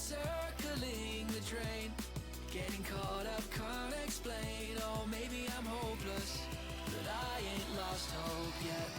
circling the drain, getting caught up, can't explain. Oh, maybe I'm hopeless, but I ain't lost hope yet.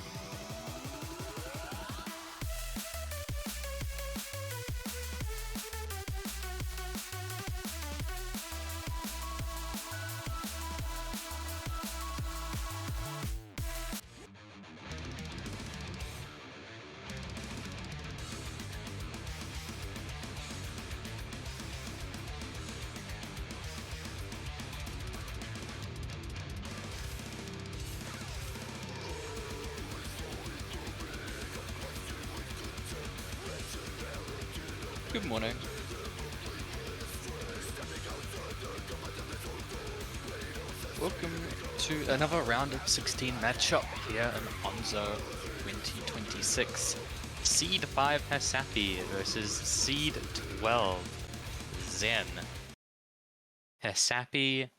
Good morning. Welcome to another round of 16 matchup here in ONZO26. Seed 5 HaSappy versus Seed 12 Zenn. HaSappy,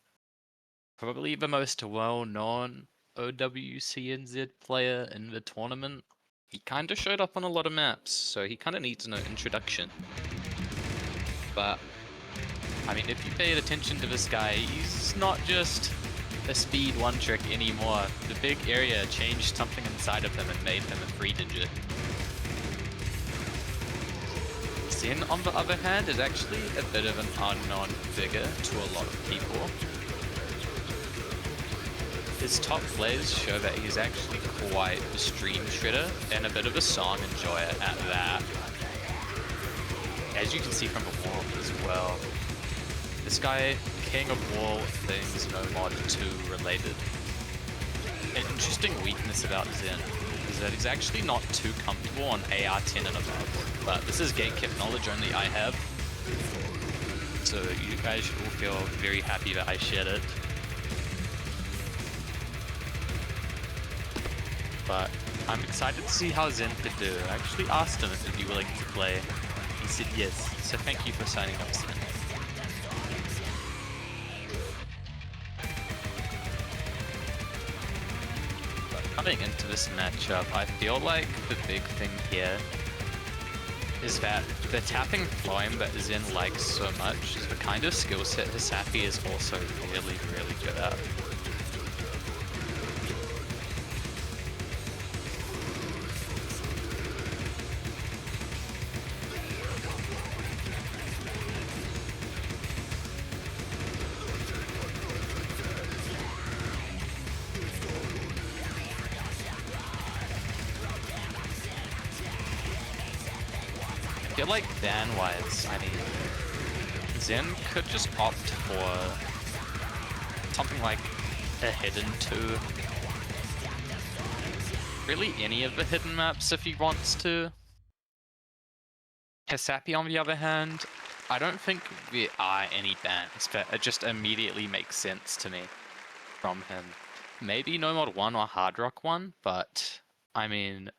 probably the most well-known OWCNZ player in the tournament. He kinda showed up on a lot of maps, so he kinda needs no introduction. But, I mean, if you paid attention to this guy, he's not just a speed one trick anymore. The big area changed something inside of him and made him a 3-digit. Zenn, on the other hand, is actually a bit of an unknown figure to a lot of people. His top plays show that he's actually quite a stream shredder and a bit of a song enjoyer at that. As you can see from the wall as well. This guy, king of wall things, no mod 2 related. An interesting weakness about Zenn is that he's actually not too comfortable on AR10 and above, but this is gatekept knowledge only I have, so you guys should all feel very happy that I shared it. But I'm excited to see how Zenn could do. I actually asked him if he'd be willing to play. He said yes, so thank you for signing up, Zenn. Coming into this matchup, I feel like the big thing here is that the tapping flame that Zenn likes so much is the kind of skill set HaSappy is also really, really good at. I feel like ban-wise, I mean, Zenn could just opt for something like a hidden 2. Really any of the hidden maps if he wants to. HaSappy, on the other hand, I don't think there are any bans, but it just immediately makes sense to me from him. Maybe No Mod 1 or Hard Rock 1, but I mean,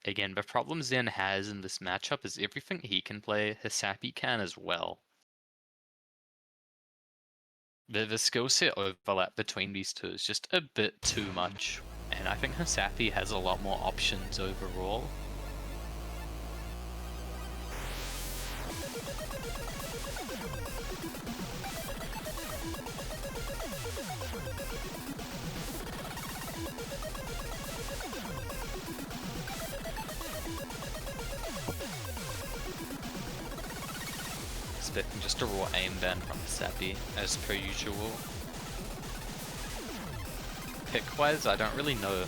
again, the problem Zenn has in this matchup is everything he can play, HaSappy can as well. The skill set overlap between these two is just a bit too much, and I think HaSappy has a lot more options overall. Expecting just a raw aim ban from HaSappy, as per usual. Pick-wise, I don't really know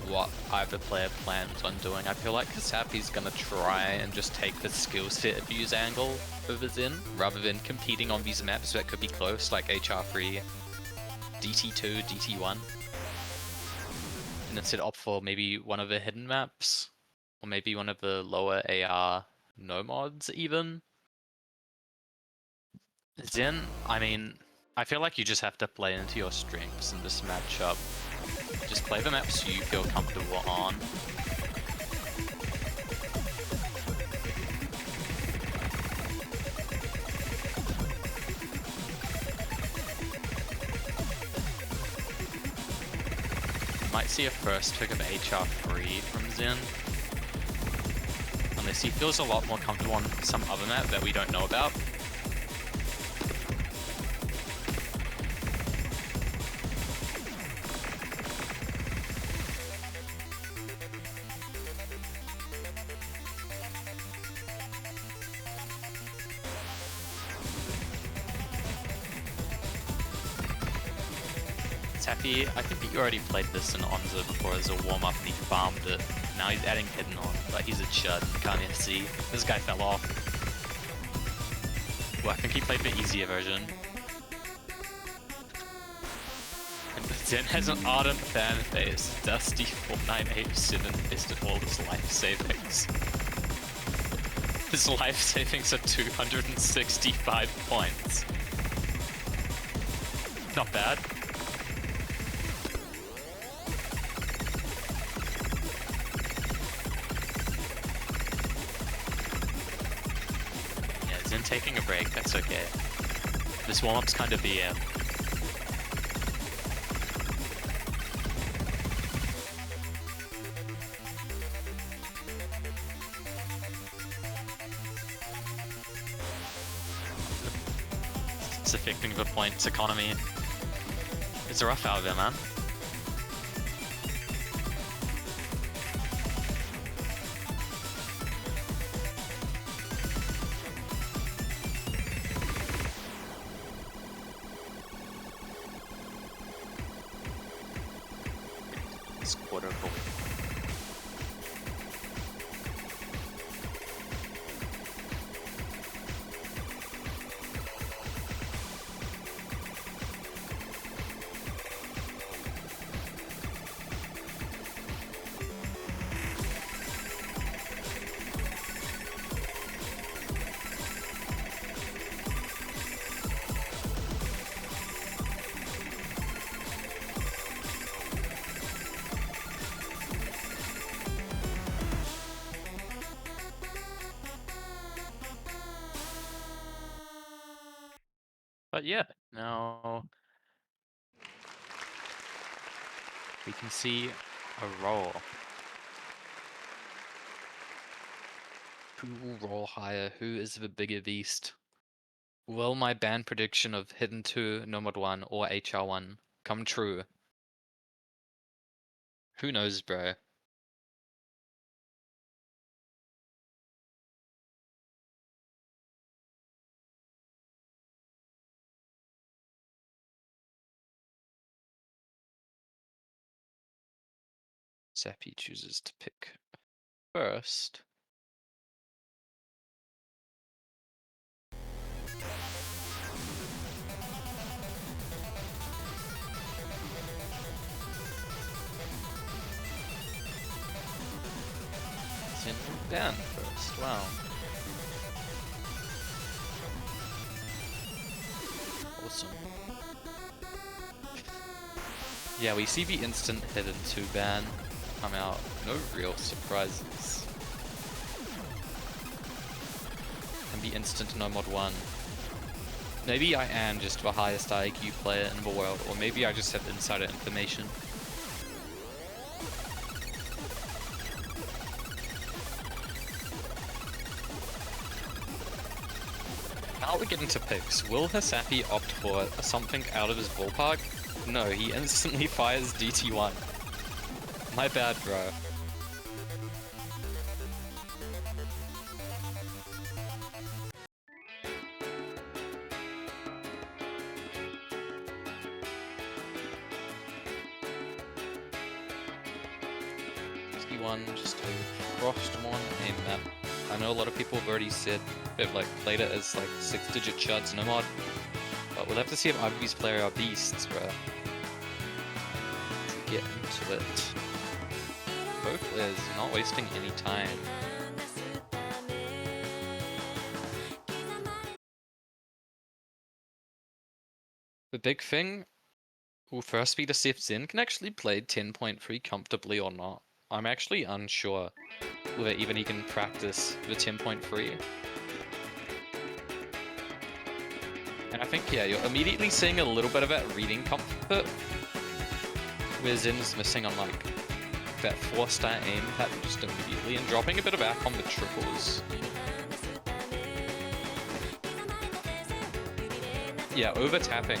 what either player plans on doing. I feel like HaSappy's gonna try and just take the skill set abuse angle over Zenn, rather than competing on these maps that could be close, like HR3, DT2, DT1. And instead opt for maybe one of the hidden maps, or maybe one of the lower AR no mods even. Zenn, I mean, I feel like you just have to play into your strengths in this matchup. Just play the maps you feel comfortable on. Might see a first pick of HR3 from Zenn. this. He feels a lot more comfortable on some other map that we don't know about. HaSappy, I think you already played this in ONZO before as a warm-up and he farmed it. Now he's adding hidden on, but he's a chud, you can't even see. This guy fell off. Well, I think he played the easier version. And Zenn has an ardent fan base. Dusty 4987 invested all his life savings. His life savings are 265 points. Not bad. Zenn taking a break, that's okay. This warm-up's kind of the it's affecting the points economy. It's rough out there, man. It's quarter full. But yeah, now we can see a roll. Who will roll higher? Who is the bigger beast? Will my ban prediction of Hidden 2, Nomad 1, or HR1 come true? Who knows, bro? HaSappy chooses to pick first. Zenn will ban first, wow. Awesome. Yeah, we see the instant Hidden 2 ban come out. No real surprises. And the instant Nomad 1. Maybe I am just the highest IQ player in the world, or maybe I just have insider information. Now we're getting to picks. Will HaSappy opt for something out of his ballpark? No, he instantly fires DT1. My bad, bro. DT1 just a Frostmon aim map. I know a lot of people have already said they've like played it as like 6-digit chuds no mod, but we'll have to see if either of these players are beasts, bro. To get into it. Both players not wasting any time. The big thing will first be to see if Zenn can actually play 10.3 comfortably or not. I'm actually unsure whether even he can practice the 10.3. And I think, yeah, you're immediately seeing a little bit of that reading comfort, where Zenn is missing on like that 4-star aim pattern just immediately and dropping a bit of back on the triples. Yeah, over-tapping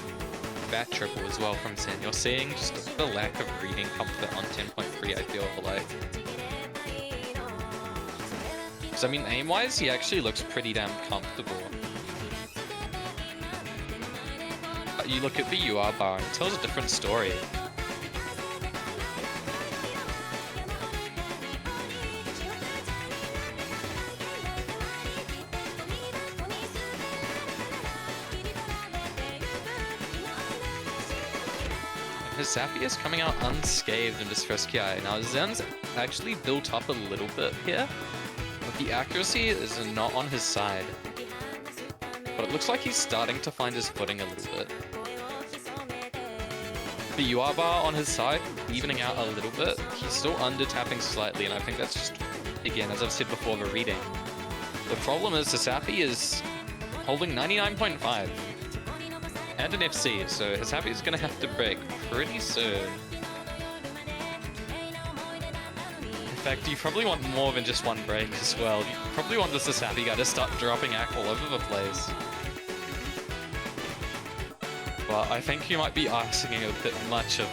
that triple as well from Zenn. You're seeing just the lack of reading comfort on 10.3, I feel like. Because, I mean, aim-wise, he actually looks pretty damn comfortable. But you look at the UR bar and it tells a different story. HaSappy is coming out unscathed in this first ki. Now Zenn's actually built up a little bit here, but the accuracy is not on his side. But it looks like he's starting to find his footing a little bit. The UR bar on his side, evening out a little bit. He's still under-tapping slightly, and I think that's just, again, as I've said before, the reading. The problem is HaSappy is holding 99.5. And an FC, so HaSappy is gonna have to break pretty soon. In fact, you probably want more than just one break as well. You probably want this HaSappy guy to start dropping ack all over the place. But I think you might be asking a bit much of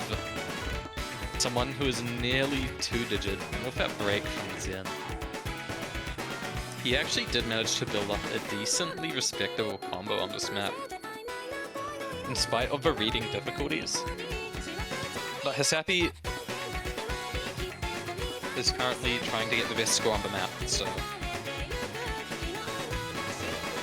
someone who is nearly 2-digit with that break from Zenn. He actually did manage to build up a decently respectable combo on this map, in spite of the reading difficulties. But HaSappy is currently trying to get the best score on the map, so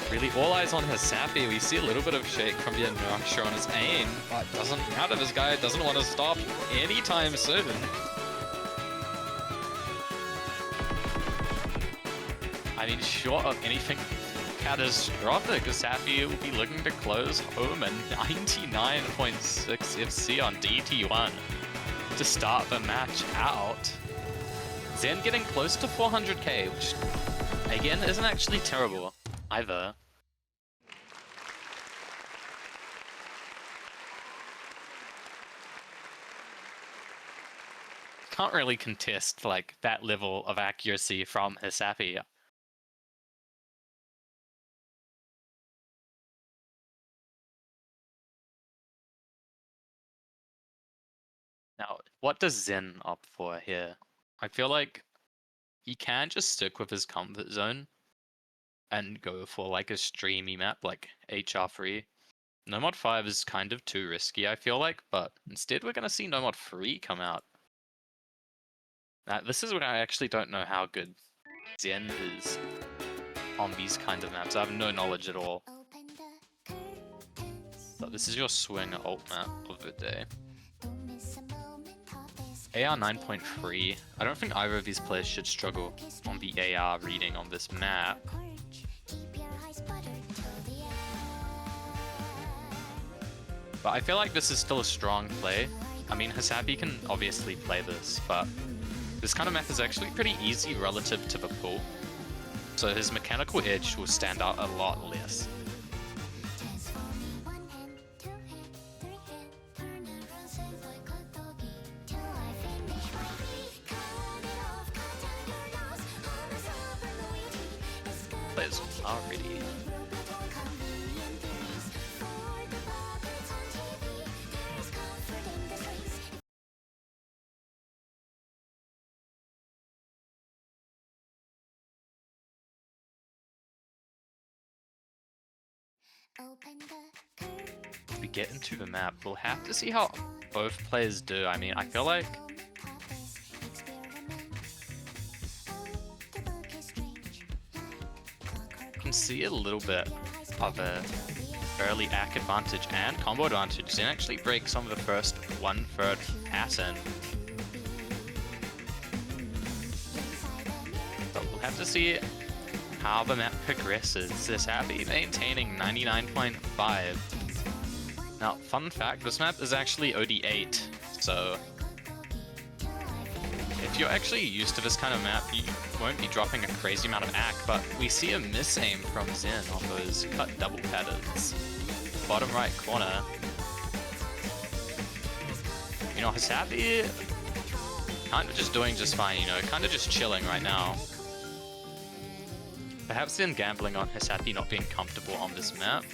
really all eyes on HaSappy. We see a little bit of shake from the inertia on his aim, but it doesn't matter, this guy doesn't want to stop anytime soon. I mean, short of anything catastrophic, HaSappy will be looking to close home a 99.6 FC on DT1 to start the match out. Zenn getting close to 400k, which again isn't actually terrible either. Can't really contest like that level of accuracy from HaSappy. Now, what does Zenn opt for here? I feel like he can just stick with his comfort zone and go for like a streamy map like HR3. Nomod 5 is kind of too risky, I feel like, but instead we're going to see Nomod 3 come out. Now, this is when I actually don't know how good Zenn is on these kinds of maps. I have no knowledge at all. So this is your swing ult map of the day. AR 9.3. I don't think either of these players should struggle on the AR reading on this map. But I feel like this is still a strong play. I mean, HaSappy can obviously play this, but this kind of map is actually pretty easy relative to the pool. So his mechanical edge will stand out a lot less. Players are ready. We get into the map, we'll have to see how both players do. I mean, I feel like you can see a little bit of a early ACK advantage and combo advantage. Zenn actually breaks some of the first 1/3 pass in. But we'll have to see how the map progresses. HaSappy maintaining 99.5. Now, fun fact, this map is actually OD8, so if you're actually used to this kind of map, you won't be dropping a crazy amount of ACK, but we see a miss-aim from Zenn on those cut double patterns. Bottom right corner. You know, HaSappy kind of just doing just fine, you know, kind of just chilling right now. Perhaps then gambling on HaSappy not being comfortable on this map.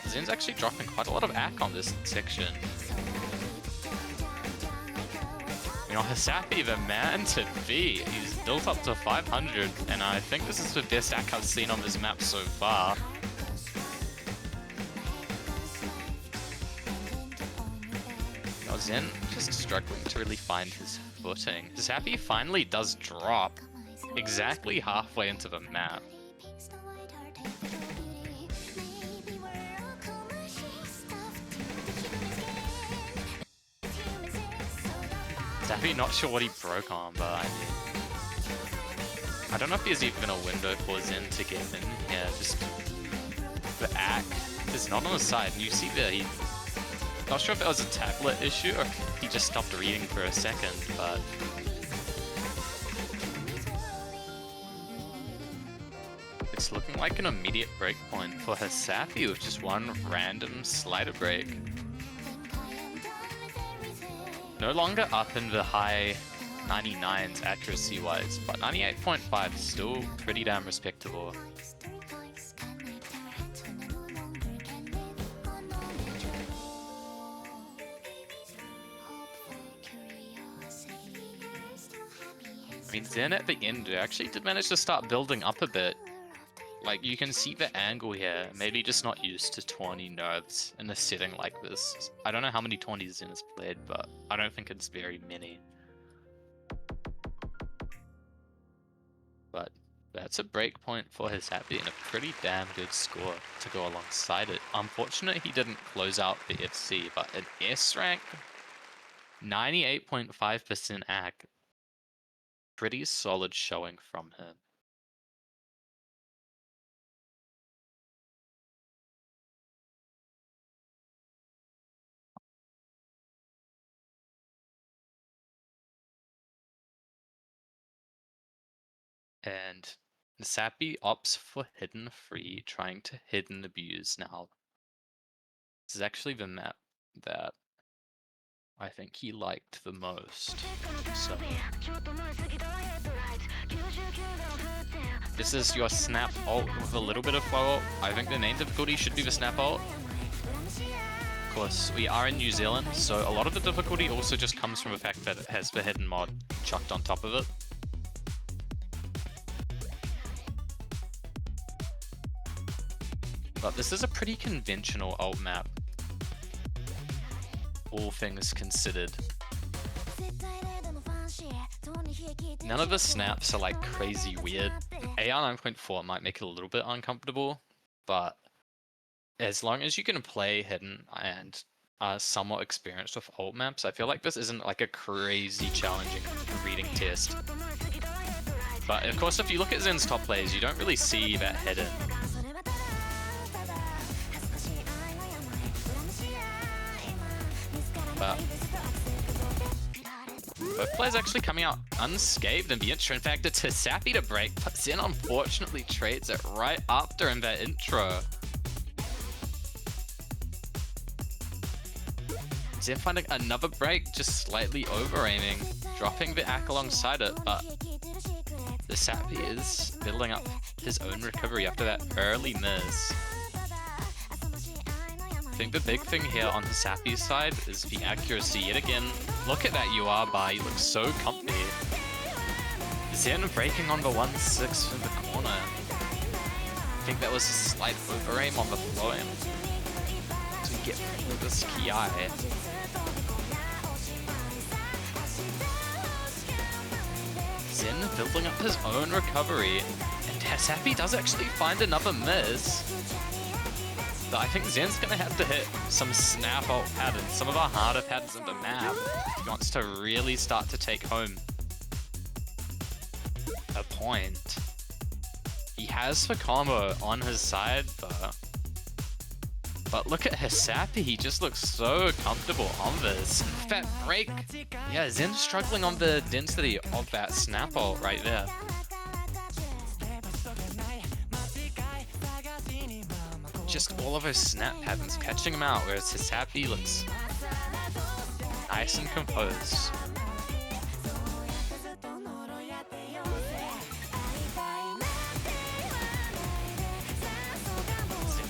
Zenn's actually dropping quite a lot of AC on this section. You know, HaSappy, the man to be. He's built up to 500, and I think this is the best AC I've seen on this map so far. Now Zenn just struggling to really find his footing. HaSappy finally does drop exactly halfway into the map. HaSappy not sure what he broke on, but I mean, I don't know if there's even a window for Zenn to get in here. Just the AC is not on the side, and you see there, he not sure if that was a tablet issue or if he just stopped reading for a second, but it's looking like an immediate breakpoint for HaSappy with just one random slider break. No longer up in the high 99s accuracy-wise, but 98.5 is still pretty damn respectable. I mean, Zenn at the end actually did manage to start building up a bit. Like, you can see the angle here, maybe just not used to 20 nerves in a setting like this. I don't know how many 20s Zenn has played, but I don't think it's very many. But that's a breakpoint for HaSappy and a pretty damn good score to go alongside it. Unfortunate he didn't close out the FC, but an S rank, 98.5% AC. Pretty solid showing from him. And HaSappy opts for hidden free, trying to hidden abuse now. This is actually the map that I think he liked the most. So this is your snap ult with a little bit of flow ult. I think the main difficulty should be the snap ult. Of course, we are in New Zealand, so a lot of the difficulty also just comes from the fact that it has the hidden mod chucked on top of it. But this is a pretty conventional ult map, all things considered. None of the snaps are like crazy weird. AR 9.4 might make it a little bit uncomfortable, but as long as you can play hidden and are somewhat experienced with ult maps, I feel like this isn't like a crazy challenging reading test. But of course, if you look at Zenn's top plays, you don't really see that hidden. But both players actually coming out unscathed in the intro. In fact, it's HaSappy to break, but Zenn unfortunately trades it right after in that intro. Zenn finding another break, just slightly over-aiming, dropping the AC alongside it, but HaSappy is building up his own recovery after that early miss. I think the big thing here on HaSappy's side is the accuracy. Yet again, look at that UR bar, he looks so comfy. Zenn breaking on the 1-6 in the corner. I think that was a slight over-aim on the flow aim to get this Ki. Zenn building up his own recovery, and HaSappy does actually find another miss. But I think Zenn's gonna have to hit some snap ult patterns, some of our harder patterns of the map, if he wants to really start to take home a point. He has the combo on his side though. But look at HaSappy, he just looks so comfortable on this. That break, yeah, Zenn's struggling on the density of that snap ult right there. just all of those snap patterns catching him out, whereas HaSappy looks nice and composed.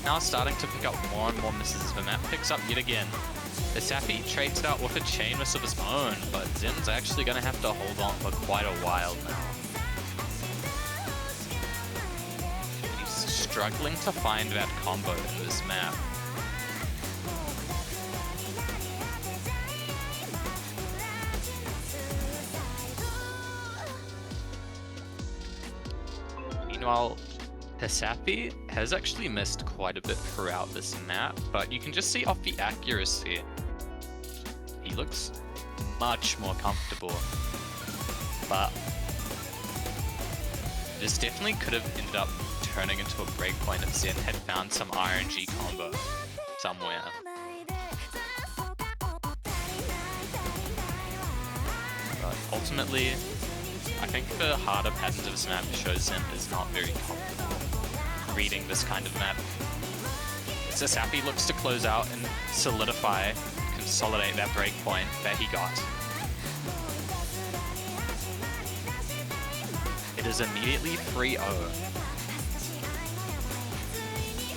Now starting to pick up more and more misses as the map picks up yet again. HaSappy trades it out with a chain miss of his own, but Zenn's actually going to have to hold on for quite a while now. He's struggling to find that combo in this map. Meanwhile, HaSappy has actually missed quite a bit throughout this map, but you can just see off the accuracy, he looks much more comfortable. But this definitely could have ended up turning into a breakpoint if Zenn had found some RNG combo somewhere. But ultimately, I think the harder patterns of this map shows Zenn is not very comfortable reading this kind of map. HaSappy looks to close out and solidify, consolidate that breakpoint that he got. It is immediately 3-0.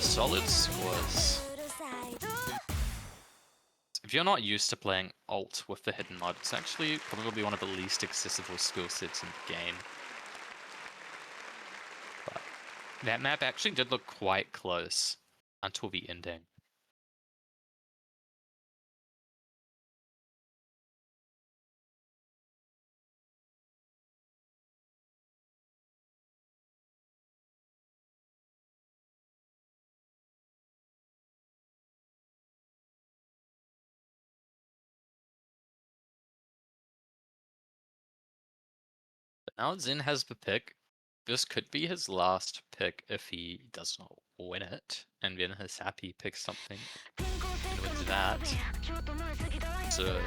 Solid scores. If you're not used to playing ult with the hidden mod, it's actually probably one of the least accessible skill sets in the game. But that map actually did look quite close until the ending. But now Zenn has the pick. This could be his last pick if he does not win it, and then HaSappy picks something and wins that. So,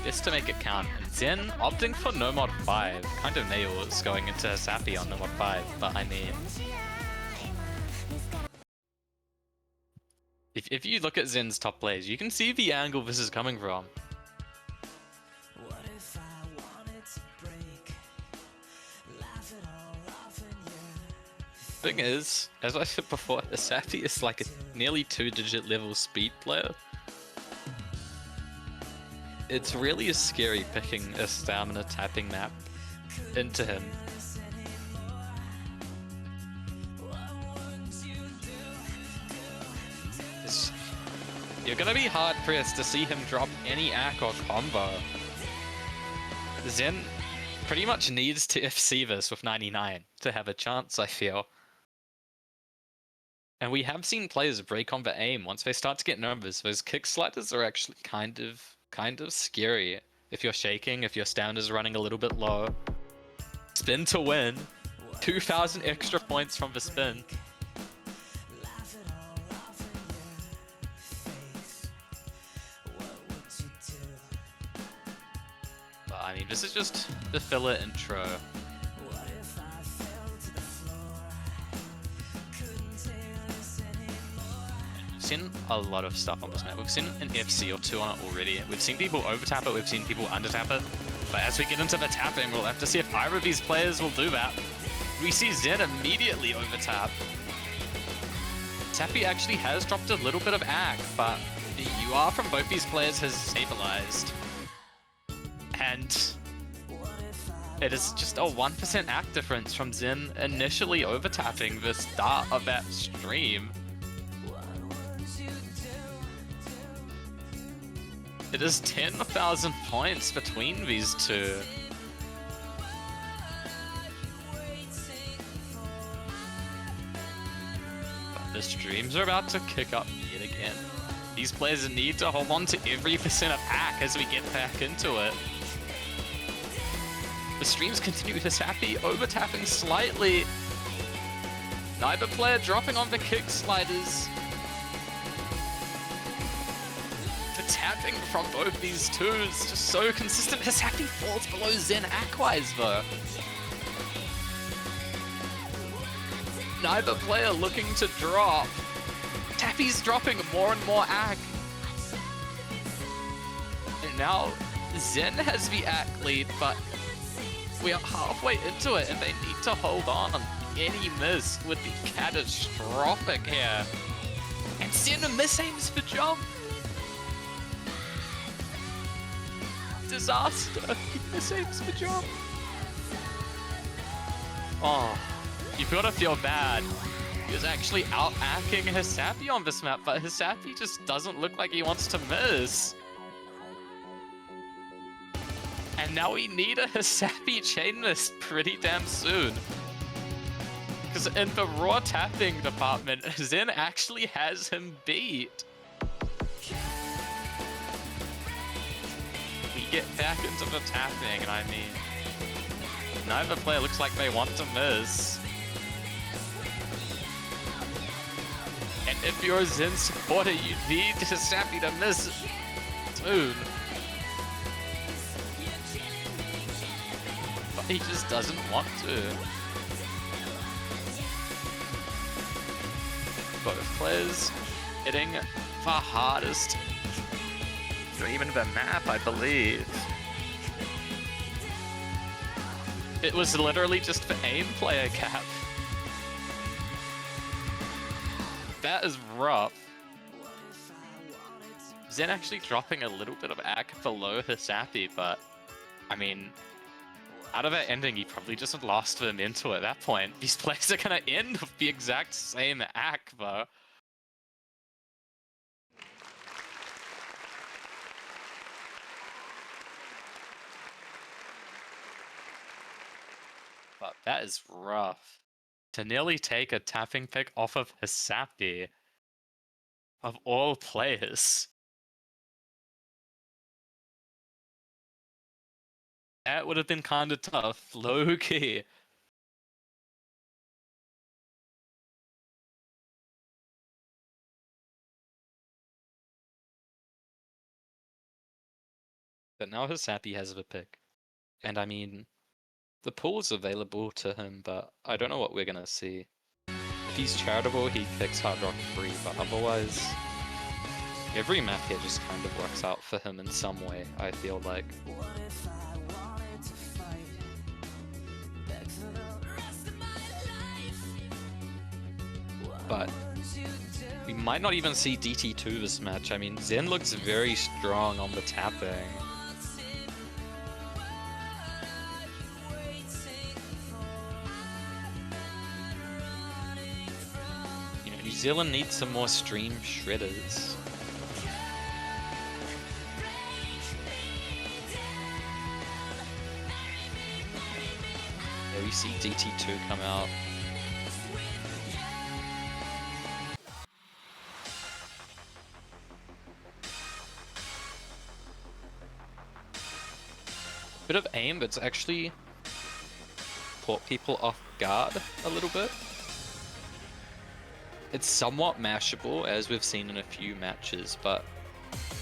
just to make it count, and Zenn opting for no mod 5, kind of nails going into HaSappy on no mod 5, but I mean, if you look at Zenn's top plays, you can see the angle this is coming from. Thing is, as I said before, HaSappy is like a nearly 2-digit level speed player. It's really scary picking a stamina tapping map into him. You're gonna be hard pressed to see him drop any ACK or combo. Zenn pretty much needs to FC this with 99 to have a chance, I feel. And we have seen players break on the aim once they start to get nervous. Those kick sliders are actually kind of scary. If you're shaking, if your stamina's running a little bit low. Spin to win. 2,000 extra points from the spin. But I mean, this is just the filler intro. We've seen a lot of stuff on this map. We've seen an FC or two on it already. We've seen people overtap it, we've seen people undertap it. But as we get into the tapping, we'll have to see if either of these players will do that. We see Zenn immediately overtap. HaSappy actually has dropped a little bit of ACK, but the UR from both these players has stabilized. And it is just a 1% ACK difference from Zenn initially overtapping the start of that stream. It is 10,000 points between these two. But the streams are about to kick up yet again. These players need to hold on to every percent of ACK as we get back into it. The streams continue. HaSappy overtapping slightly. Neither player dropping on the kick sliders. The tapping from both these two is just so consistent. HaSappy falls below Zenn ACK-wise though. Neither player looking to drop. HaSappy's dropping more and more ACK. And now Zenn has the ACK lead, but we are halfway into it and they need to hold on. Any miss would be catastrophic here. And Zenn misaims the jump. Disaster. He misaims the jump. Oh, you've got to feel bad. He was actually out-acking HaSappy on this map, but HaSappy just doesn't look like he wants to miss. And now we need a HaSappy chain miss pretty damn soon. Because in the raw tapping department, Zenn actually has him beat. We get back into the tapping, and I mean, neither player looks like they want to miss. And if you're a Zenn supporter, you need HaSappy to miss soon. But he just doesn't want to. Both players hitting the hardest dream in the map, I believe. It was literally just the aim player cap. That is rough. Zenn actually dropping a little bit of ACK below HaSappy, but I mean, out of that ending, he probably just lost them into at that point. These players are gonna end with the exact same ACK, though. But that is rough. To nearly take a tapping pick off of HaSappy, of all players. That would have been kinda tough, low-key. But now HaSappy has the pick. And I mean, the pool's available to him, but I don't know what we're gonna see. If he's charitable, he picks Hard Rock free, but otherwise, every map here just kind of works out for him in some way, I feel like. But we might not even see DT2 this match. I mean, Zenn looks very strong on the tapping. New Zealand needs some more stream shredders. Yeah, we see DT2 come out. Bit of aim, but it's actually caught people off guard a little bit. It's somewhat mashable, as we've seen in a few matches, but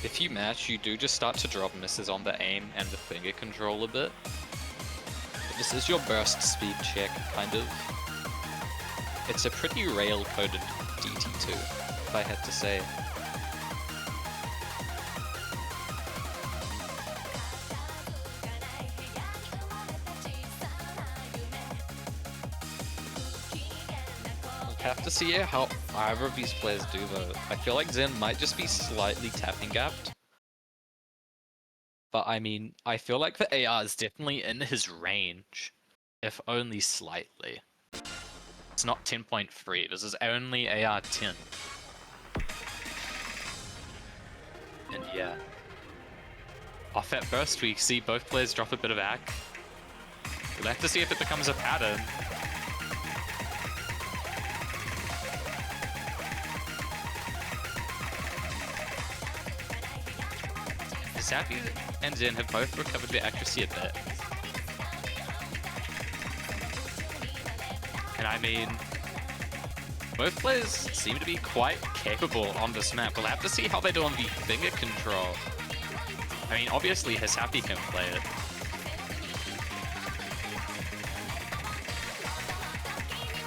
if you mash, you do just start to drop misses on the aim and the finger control a bit. But this is your burst speed check, kind of. It's a pretty rail-coded DT2, if I had to say. Have to see how either of these players do though. I feel like Zenn might just be slightly tapping gapped. But I mean, I feel like the AR is definitely in his range, if only slightly. It's not 10.3, this is only AR 10. And yeah. Off that burst we see both players drop a bit of ACK. We'll have to see if it becomes a pattern. HaSappy and Zenn have both recovered their accuracy a bit. And I mean, both players seem to be quite capable on this map. We'll have to see how they do on the finger control. I mean, obviously HaSappy can play it.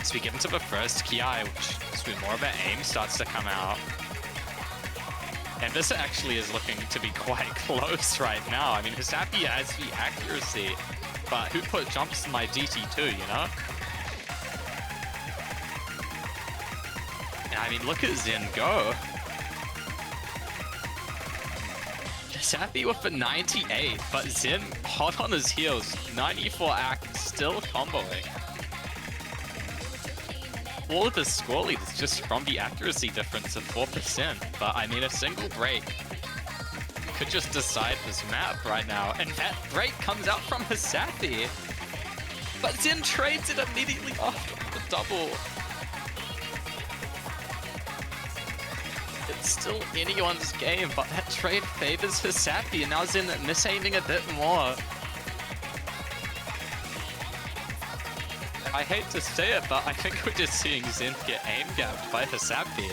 So we get into the first Ki, which is where more of our aim starts to come out. And this actually is looking to be quite close right now. I mean, HaSappy has the accuracy, but who put jumps in my DT2, you know? And I mean, look at Zenn go. HaSappy with a 98, but Zenn hot on his heels, 94 act, still comboing. All of the score lead is just from the accuracy difference of 4%, but I mean, a single break could just decide this map right now, and that break comes out from HaSappy. But Zenn trades it immediately after the double. It's still anyone's game, but that trade favors HaSappy, and now Zenn misaiming a bit more. I hate to say it, but I think we're just seeing Zenn get aim gapped by HaSappy.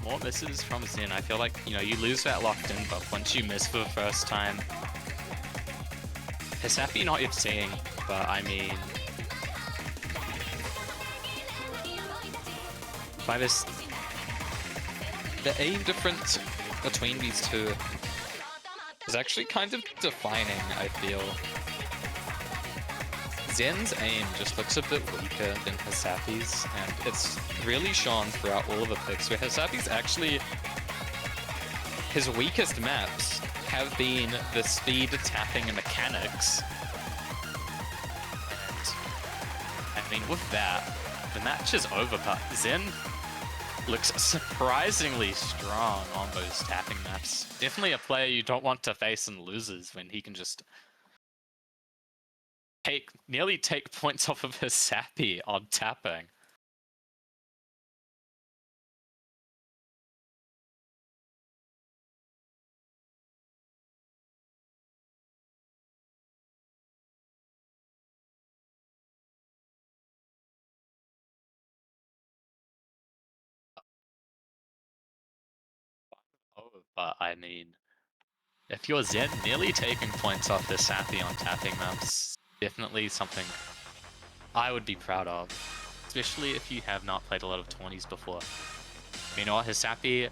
More misses from Zenn. I feel like, you know, you lose that locked in, but once you miss for the first time, HaSappy not FCing, but I mean, by this, the aim difference between these two is actually kind of defining, I feel. Zenn's aim just looks a bit weaker than HaSappy's, and it's really shown throughout all of the picks, where HaSappy's actually, his weakest maps have been the speed, tapping, and mechanics. And, I mean, with that, the match is over, but Zenn looks surprisingly strong on those tapping maps. Definitely a player you don't want to face in losers when he can just nearly take points off of HaSappy on tapping. Oh, but I mean, if you're Zenn, nearly taking points off HaSappy on tapping maps, definitely something I would be proud of, especially if you have not played a lot of tourneys before. You know what, HaSappy,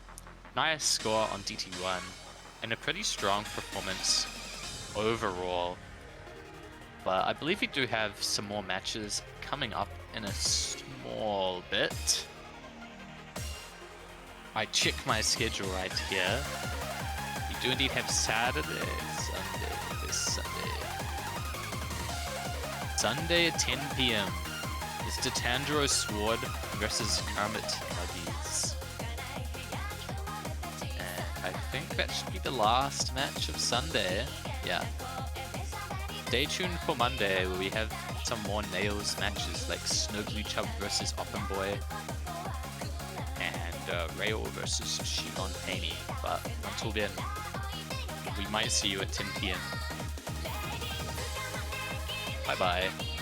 nice score on DT1, and a pretty strong performance overall. But I believe we do have some more matches coming up in a small bit. I check my schedule right here. We do indeed have Saturday, Sunday, this Sunday. Sunday at 10 PM. It's Tandro Sword versus Kermit Nuggies. And I think that should be the last match of Sunday. Yeah. Stay tuned for Monday, where we have some more Nails matches like Snowblue Chub versus Oppenboy and Rail versus Shion Paney. But until then, we might see you at 10 PM. Bye bye.